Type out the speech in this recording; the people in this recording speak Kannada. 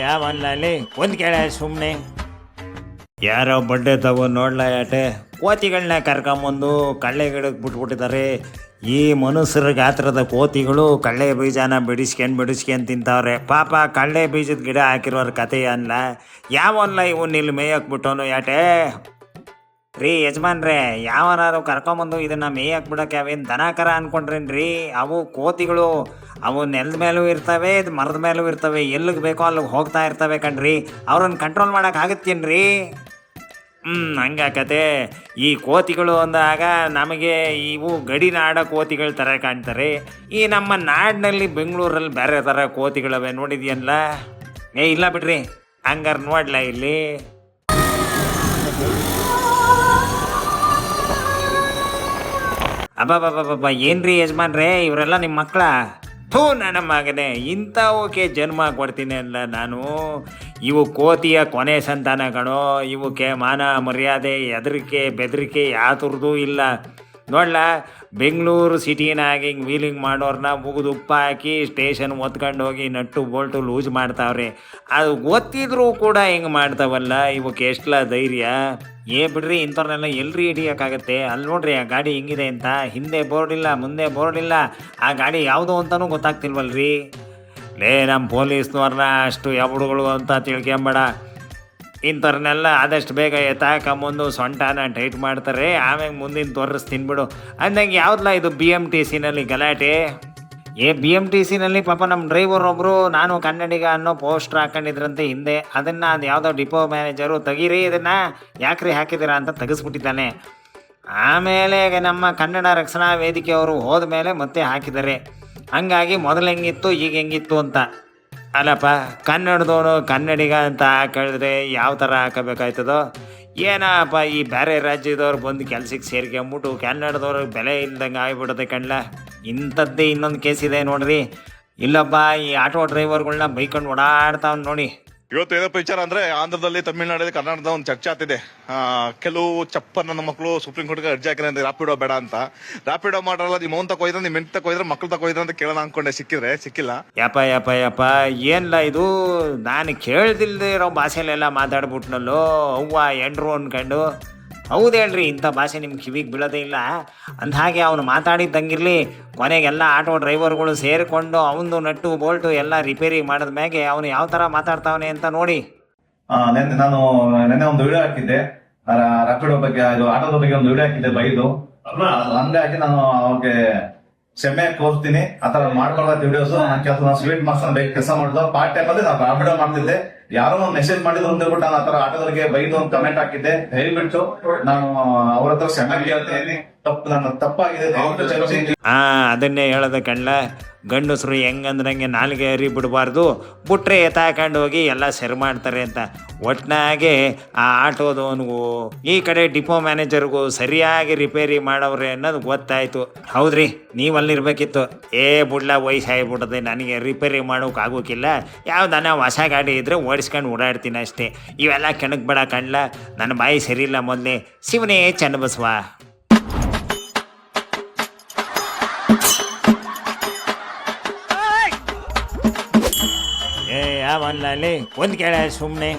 ಯಾವಲ್ಲ ಅಲ್ಲಿ ಒಂದು ಕೇಳ ಸುಮ್ಮನೆ ಯಾರೋ ಬಡ್ಡೆ ತಗೋ ನೋಡ್ಲ ಯಾಟೆ ಕೋತಿಗಳನ್ನ ಕರ್ಕೊಂಬಂದು ಕಳ್ಳೆ ಗಿಡಕ್ಕೆ ಬಿಟ್ಬಿಟ್ಟಿದ್ದಾರೆ. ಈ ಮನುಷ್ಯರ ಗಾತ್ರದ ಕೋತಿಗಳು ಕಳ್ಳೆ ಬೀಜನ ಬಿಡಿಸ್ಕೊಂಡು ತಿಂತಾವ್ರೆ. ಪಾಪ ಕಳ್ಳೆ ಬೀಜದ ಗಿಡ ಹಾಕಿರೋರ ಕತೆ ಅಲ್ಲ. ಯಾವಲ್ಲ ಇವನ್ ಇಲ್ಲಿ ಮೇಯಕ್ಕೆ ಬಿಟ್ಟವನು ಯಾಟೆ ರೀ ಯಜಮಾನ್ರೆ, ಯಾವನಾರು ಕರ್ಕೊಂಬಂದು ಇದನ್ನ ಮೇಯಕ್ಕೆ ಬಿಡೋಕೆ ಅವೇನು ದನ ಕರ ಅನ್ಕೊಂಡ್ರೇನ್ರಿ? ಅವು ಕೋತಿಗಳು, ಅವು ನೆಲದ ಮೇಲೂ ಇರ್ತವೆ, ಇದು ಮರದ ಮೇಲೂ ಇರ್ತವೆ, ಎಲ್ಲಿಗೆ ಬೇಕೋ ಅಲ್ಲಿಗೆ ಹೋಗ್ತಾ ಇರ್ತವೆ ಕಣ್ರಿ. ಅವ್ರನ್ನ ಕಂಟ್ರೋಲ್ ಮಾಡೋಕ್ಕಾಗತ್ತೇನ್ರಿ? ಹಂಗಾಕತೆ. ಈ ಕೋತಿಗಳು ಅಂದಾಗ ನಮಗೆ ಇವು ಗಡಿನಾಡ ಕೋತಿಗಳ ಥರ ಕಾಣ್ತಾರೆ. ಈ ನಮ್ಮ ನಾಡಿನಲ್ಲಿ ಬೆಂಗಳೂರಲ್ಲಿ ಬೇರೆ ಥರ ಕೋತಿಗಳವೆ ನೋಡಿದ್ಯಲ್ಲ. ಇಲ್ಲ ಬಿಡ್ರಿ, ಹಂಗಾರೆ ನೋಡ್ಲ ಇಲ್ಲಿ ಅಬ್ಬಬ್ಬಬ್ಬಬ್ಬ ಏನ್ರಿ ಯಜಮಾನ್ರೆ, ಇವರೆಲ್ಲ ನಿಮ್ಮ ಮಕ್ಕಳ? ನನ್ನ ಮಗನೇ, ಇಂಥವಕ್ಕೆ ಜನ್ಮ ಕೊಡ್ತೀನಿ ಅಲ್ಲ ನಾನು. ಇವು ಕೋತಿಯ ಕೊನೆ ಸಂತಾನಗಳು. ಇವಕ್ಕೆ ಮಾನ ಮರ್ಯಾದೆ ಹೆದರಿಕೆ ಬೆದರಿಕೆ ಯಾವ್ದ್ರದ್ದು ಇಲ್ಲ. ನೋಡ್ಲ, ಬೆಂಗಳೂರು ಸಿಟಿನಾಗ ಹಿಂಗೆ ವೀಲಿಂಗ್ ಮಾಡೋರನ್ನ ಮುಗಿದು ಉಪ್ಪ ಹಾಕಿ ಸ್ಟೇಷನ್ ಒತ್ಕೊಂಡು ಹೋಗಿ ನಟ್ಟು ಬೋಲ್ಟು ಲೂಸ್ ಮಾಡ್ತಾವ್ರೆ. ಅದು ಗೊತ್ತಿದ್ರೂ ಕೂಡ ಹಿಂಗೆ ಮಾಡ್ತಾವಲ್ಲ, ಇವಕ್ಕೆ ಎಷ್ಟಲ ಧೈರ್ಯ? ಬಿಡ್ರಿ, ಇಂಥವ್ರನ್ನೆಲ್ಲ ಎಲ್ರಿ ಹಿಡಿಯೋಕ್ಕಾಗತ್ತೆ? ಅಲ್ಲಿ ನೋಡ್ರಿ ಆ ಗಾಡಿ ಹಿಂಗಿದೆ ಅಂತ, ಹಿಂದೆ ಬೋರ್ಡ್ ಇಲ್ಲ, ಮುಂದೆ ಬೋರ್ಡ್ ಇಲ್ಲ, ಆ ಗಾಡಿ ಯಾವುದು ಅಂತಲೂ ಗೊತ್ತಾಗ್ತಿಲ್ವಲ್ರಿ. ನಮ್ಮ ಪೊಲೀಸ್ನವ್ರನ್ನ ಅಷ್ಟು ಎಬಡುಗಳು ಅಂತ ತಿಳ್ಕೊಂಬೇಡ. ಇಂಥವ್ರನ್ನೆಲ್ಲ ಆದಷ್ಟು ಬೇಗ ಎತ್ತಾಕೊಂಬಂದು ಸೊಂಟನ ಟೈಟ್ ಮಾಡ್ತಾರೆ, ಆಮ್ಯಾಗ ಮುಂದಿನ ತೋರಿಸ್ತೀನಿ ಬಿಡು ಅಂದಂಗೆ. ಯಾವ್ದಲ್ಲ ಇದು BMTCನಲ್ಲಿ ಗಲಾಟೆ? BMTCನಲ್ಲಿ ಪಾಪ ನಮ್ಮ ಡ್ರೈವರ್ ಒಬ್ಬರು ನಾನು ಕನ್ನಡಿಗ ಅನ್ನೋ ಪೋಸ್ಟರ್ ಹಾಕೊಂಡಿದ್ರಂತೆ ಹಿಂದೆ. ಅದನ್ನು ಅದು ಯಾವುದೋ ಡಿಪೋ ಮ್ಯಾನೇಜರು ತೆಗೀರಿ ಇದನ್ನು ಯಾಕ್ರಿ ಹಾಕಿದ್ದೀರಾ ಅಂತ ತೆಗೆಸ್ಬಿಟ್ಟಿದ್ದಾನೆ. ಆಮೇಲೆ ನಮ್ಮ ಕನ್ನಡ ರಕ್ಷಣಾ ವೇದಿಕೆಯವರು ಹೋದ ಮೇಲೆ ಮತ್ತೆ ಹಾಕಿದ್ದಾರೆ. ಹಂಗಾಗಿ ಮೊದಲು ಹೆಂಗಿತ್ತು ಈಗ ಹೆಂಗಿತ್ತು ಅಂತ. ಅಲ್ಲಪ್ಪ, ಕನ್ನಡದವನು ಕನ್ನಡಿಗ ಅಂತ ಹಾಕಿದ್ರೆ ಯಾವ ಥರ ಹಾಕಬೇಕಾಯ್ತದೋ ಏನಪ್ಪ. ಈ ಬೇರೆ ರಾಜ್ಯದವ್ರು ಬಂದು ಕೆಲ್ಸಕ್ಕೆ ಸೇರ್ಕೊಂಬಿಟ್ಟು ಕನ್ನಡದವ್ರಿಗೆ ಬೆಲೆ ಇಲ್ದಂಗೆ ಆಗಿಬಿಡುತ್ತೆ ಕಣ್ಲ. ಇಂಥದ್ದೇ ಇನ್ನೊಂದು ಕೇಸ್ ಇದೆ ನೋಡ್ರಿ. ಇಲ್ಲಪ್ಪ, ಈ ಆಟೋ ಡ್ರೈವರ್ಗಳನ್ನ ಬೈಕೊಂಡು ಓಡಾಡ್ತಾವ್ ನೋಡಿ. ಇವತ್ತು ಏನಪ್ಪ ವಿಚಾರ ಅಂದ್ರೆ, ಆಂಧ್ರದಲ್ಲಿ ತಮಿಳ್ನಾಡಲ್ಲಿ ಕರ್ನಾಟಕದ ಒಂದು ಚರ್ಚೆ ಆಗ್ತಿದೆ. ಕೆಲವು ಚಪ್ಪನ ಮಕ್ಕಳು ಸುಪ್ರೀಂ ಕೋರ್ಟ್ಗೆ ಅರ್ಜಿ ಹಾಕಿದ್ರೆ ರ್ಯಾಪಿಡೋ ಬೇಡ ಅಂತ. ರ್ಯಾಪಿಡೋ ಮಾಡಲ್ಲ, ನಿಮ್ಮ ಓನ್ ತಗೋಯ್ದ್ರೆ, ನಿಮ್ಮ ಹೆಂಡತಿ ತಗೋಯ್ದ್ರೆ, ಮಕ್ಳು ತಗೋಯ್ದ್ರೆ ಅಂತ ಕೇಳೋಣ ಅನ್ಕೊಂಡೆ, ಸಿಕ್ಕಿಲ್ಲ. ಯಪ್ಪ ಏನ್ಲ ಇದು? ನಾನು ಕೇಳ್ದಿಲ್ದೇ ಇರೋ ಭಾಷೆಲೆಲ್ಲ ಮಾತಾಡ್ಬಿಟ್ನಲ್ಲೋ ಅವ್ವ ಎಂಡ್ರು ಅನ್ಕೊಂಡು. ಹೌದು ಹೇಳ್ರಿ, ಇಂಥ ಭಾಷೆ ನಿಮ್ಗೆ ಕಿವಿಗೆ ಬೀಳೋದೇ ಇಲ್ಲ. ಅಂದ ಹಾಗೆ ಅವನು ಮಾತಾಡಿದ್ದಂಗಿರಲಿ, ಕೊನೆಗೆಲ್ಲ ಆಟೋ ಡ್ರೈವರ್ಗಳು ಸೇರಿಕೊಂಡು ಅವನು ನಟ್ಟು ಬೋಲ್ಟು ಎಲ್ಲ ರಿಪೇರಿ ಮಾಡಿದ ಮ್ಯಾಗೆ ಅವನು ಯಾವ ಥರ ಮಾತಾಡ್ತಾವನೆ ಅಂತ ನೋಡಿ. ನಾನು ನೆನ್ನೆ ಒಂದು ವಿಡಿಯೋ ಹಾಕಿದ್ದೆ, ರ್ಯಾಪಿಡೋ ಬಗ್ಗೆ, ಇದು ಆಟೋದ ಬಗ್ಗೆ ಒಂದು ವಿಡಿಯೋ ಹಾಕಿದ್ದೆ ಬೈದು. ಹಂಗಾಗಿ ನಾನು ಅವ್ರಿಗೆ ಕ್ಷಮೆ ಕೋರ್ತೀನಿ. ಆತರ ಮಾಡ್ಬಾರ್ದ ವಿಡಿಯೋಸ್. ನಾನು ಸ್ವೀಟ್ ಮಾಸ್ಟರ್ ಬೇಕು ಕೆಲಸ ಮಾಡಿದ್ದು ಪಾರ್ಟ್ ಟೈಮ್ ಅಲ್ಲಿ ನಾನು ರ್ಯಾಪಿಡೋ ಮಾಡ್ತಿದ್ದೆ. ಯಾರೋ ಒಂದು ಮೆಸೇಜ್ ಮಾಡಿದ್ರು ಅಂತ ಹೇಳ್ಬಿಟ್ಟು ನಾನು ಆತರ ಆಟೋದವರಿಗೆ ಬೈದು ಒಂದು ಕಮೆಂಟ್ ಹಾಕಿದ್ದೆ. ದಯವಿಟ್ಟು ನಾನು ಅವ್ರ ಹತ್ರ ಕ್ಷಮೆ ಕೇಳ್ತೀನಿ. ನನ್ನ ತಪ್ಪಾಗಿದೆ. ಅದನ್ನೇ ಹೇಳೋದ ಕಣ್ಣ. ಗಂಡಸರು ಹೆಂಗಂದ್ರಂಗೆ ನಾಲ್ಗೆ ಹರಿ ಬಿಡಬಾರ್ದು, ಬಿಟ್ರೆ ಎತ್ತಾಕೊಂಡು ಹೋಗಿ ಎಲ್ಲ ಸರಿ ಮಾಡ್ತಾರೆ ಅಂತ. ಒಟ್ನಾಗೆ ಆ ಆಟೋದವನಿಗೂ ಈ ಕಡೆ ಡಿಪೋ ಮ್ಯಾನೇಜರ್ಗೂ ಸರಿಯಾಗಿ ರಿಪೇರಿ ಮಾಡವ್ರೆ ಅನ್ನೋದು ಗೊತ್ತಾಯ್ತು. ಹೌದ್ರಿ, ನೀವಲ್ಲಿರ್ಬೇಕಿತ್ತು. ಬುಡ್ಲ ವಯಸ್ಸಾಗಿಬಿಟ್ಟದೆ, ನನಗೆ ರಿಪೇರಿ ಮಾಡೋಕೆ ಆಗೋಕ್ಕಿಲ್ಲ, ಯಾವ್ದಾನ ಹೊಸ ಗಾಡಿ ಇದ್ರೆ ಓಡಿಸ್ಕೊಂಡು ಓಡಾಡ್ತೀನಿ ಅಷ್ಟೇ. ಇವೆಲ್ಲ ಕೆಣಕ್ ಬೇಡ ಕಣ್ಲ. ನನ್ನ ಬಾಯಿ ಸರಿಯಿಲ್ಲ ಮೊದಲೇ. ಶಿವನೇ ಚನ್ನಬಸವ. ಯಾವಲ್ಲ ಅಲ್ಲಿ ಒಂದು ಕೇಳ ಸುಮ್ಮನೆ